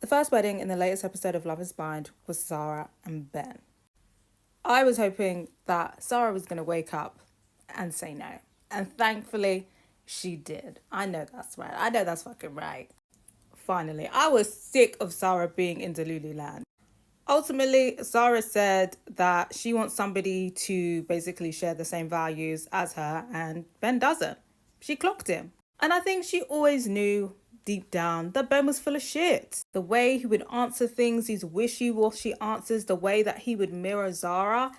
first wedding in the latest episode of Love is Blind was Sara and Ben. I was hoping that Sara was going to wake up and say no. And thankfully, she did. I know that's right. I know that's fucking right. Finally, I was sick of Sara being in Delulu land. Ultimately, Sara said that she wants somebody to basically share the same values as her, and Ben doesn't. She clocked him. And I think she always knew deep down that Ben was full of shit. The way he would answer things, these wishy-washy answers, the way that he would mirror Zara,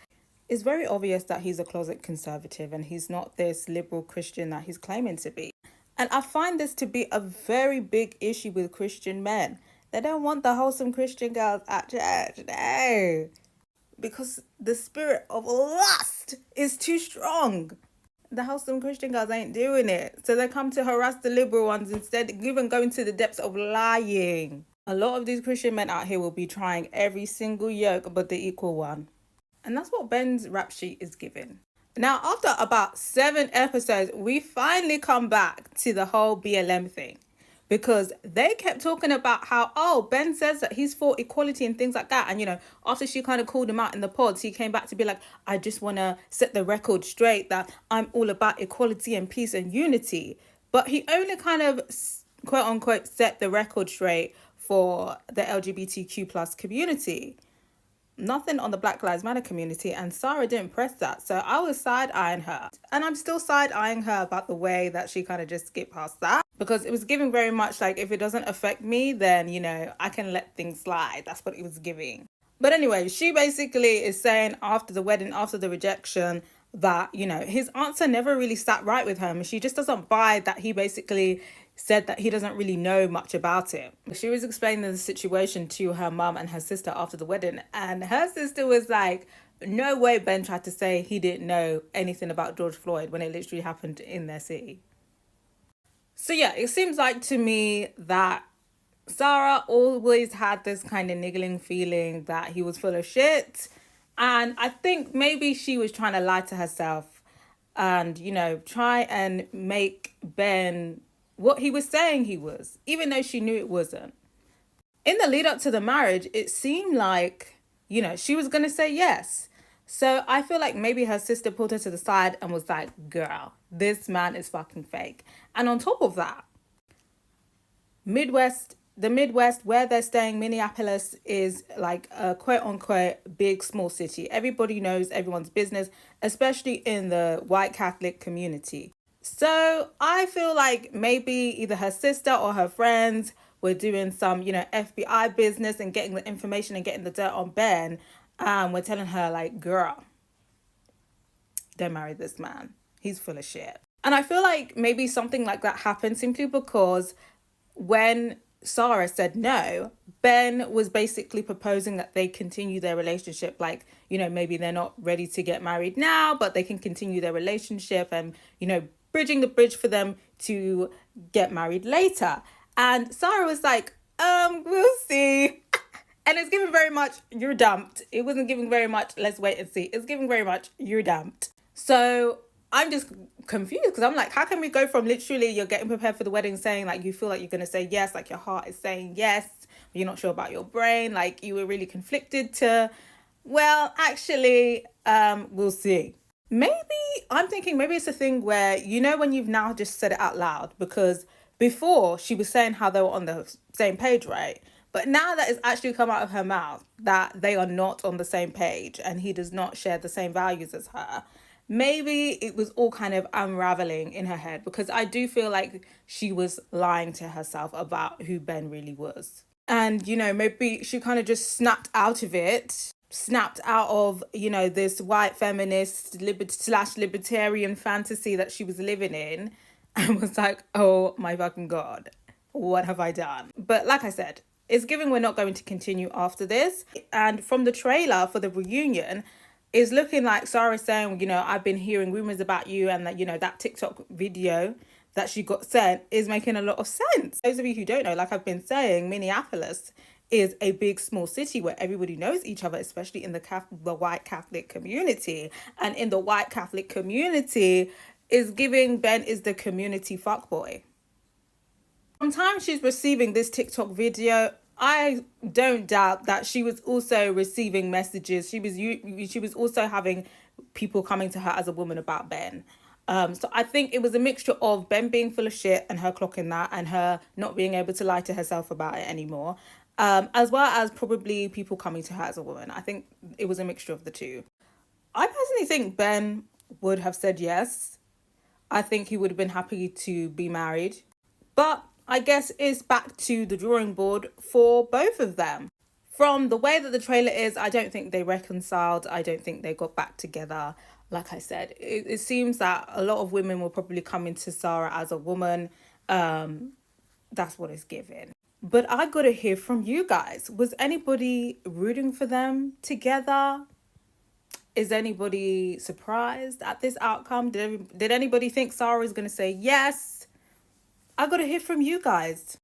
is very obvious that he's a closet conservative and he's not this liberal Christian that he's claiming to be. And I find this to be a very big issue with Christian men. They don't want the wholesome Christian girls at church, no. Because the spirit of lust is too strong. The wholesome Christian girls ain't doing it. So they come to harass the liberal ones instead, even going to the depths of lying. A lot of these Christian men out here will be trying every single yoke but the equal one. And that's what Ben's rap sheet is giving. Now, after about 7 episodes, we finally come back to the whole BLM thing. Because they kept talking about how, oh, Ben says that he's for equality and things like that. And, you know, after she kind of called him out in the pods, he came back to be like, I just want to set the record straight that I'm all about equality and peace and unity. But he only kind of, quote unquote, set the record straight for the LGBTQ plus community. Nothing on the Black Lives Matter community, and Sara didn't press that. So I was side-eyeing her. And I'm still side-eyeing her about the way that she kind of just skipped past that. Because it was giving very much like, if it doesn't affect me, then, you know, I can let things slide. That's what it was giving. But anyway, she basically is saying after the wedding, after the rejection, that, you know, his answer never really sat right with her. And she just doesn't buy that he basically said that he doesn't really know much about it. She was explaining the situation to her mum and her sister after the wedding, and her sister was like, no way Ben tried to say he didn't know anything about George Floyd when it literally happened in their city. So yeah, it seems like to me that Sara always had this kind of niggling feeling that he was full of shit. And I think maybe she was trying to lie to herself and, you know, try and make Ben what he was saying he was, even though she knew it wasn't. In the lead up to the marriage, it seemed like, you know, she was going to say yes. So I feel like maybe her sister pulled her to the side and was like, girl, this man is fucking fake. And on top of that, the Midwest where they're staying, Minneapolis, is like a quote unquote big small city. Everybody knows everyone's business, especially in the white Catholic community. So I feel like maybe either her sister or her friends were doing some, you know, FBI business and getting the information and getting the dirt on Ben. We're telling her like, girl, don't marry this man. He's full of shit. And I feel like maybe something like that happened simply because when Sara said no, Ben was basically proposing that they continue their relationship. Like, you know, maybe they're not ready to get married now, but they can continue their relationship and, you know, bridging the bridge for them to get married later. And Sara was like, we'll see. And it's giving very much, you're dumped. It wasn't giving very much, let's wait and see. It's giving very much, you're dumped. So I'm just confused because I'm like, how can we go from literally you're getting prepared for the wedding saying like you feel like you're going to say yes, like your heart is saying yes, but you're not sure about your brain, like you were really conflicted, to, well, actually, we'll see. Maybe, I'm thinking maybe it's a thing where, you know, when you've now just said it out loud, because before she was saying how they were on the same page, right? But now that it's actually come out of her mouth that they are not on the same page and he does not share the same values as her, maybe it was all kind of unraveling in her head, because I do feel like she was lying to herself about who Ben really was. And, you know, maybe she kind of just snapped out of it, snapped out of, you know, this white feminist libertarian fantasy that she was living in, and was like, oh my fucking God, what have I done? But like I said, it's given we're not going to continue after this. And from the trailer for the reunion, is looking like Sara saying, you know, I've been hearing rumors about you, and that, you know, that TikTok video that she got sent is making a lot of sense. Those of you who don't know, like I've been saying, Minneapolis is a big small city where everybody knows each other, especially in the white Catholic community. And in the white Catholic community is giving Ben is the community fuckboy. From time she's receiving this TikTok video, I don't doubt that she was also receiving messages. She was also having people coming to her as a woman about Ben. So I think it was a mixture of Ben being full of shit and her clocking that and her not being able to lie to herself about it anymore. As well as probably people coming to her as a woman. I think it was a mixture of the two. I personally think Ben would have said yes. I think he would have been happy to be married. But I guess it's back to the drawing board for both of them. From the way that the trailer is, I don't think they reconciled. I don't think they got back together. Like I said, it seems that a lot of women will probably come into Sara as a woman. That's what it's given. But I gotta hear from you guys. Was anybody rooting for them together? Is anybody surprised at this outcome? Did anybody think Sara is gonna say yes? I gotta hear from you guys.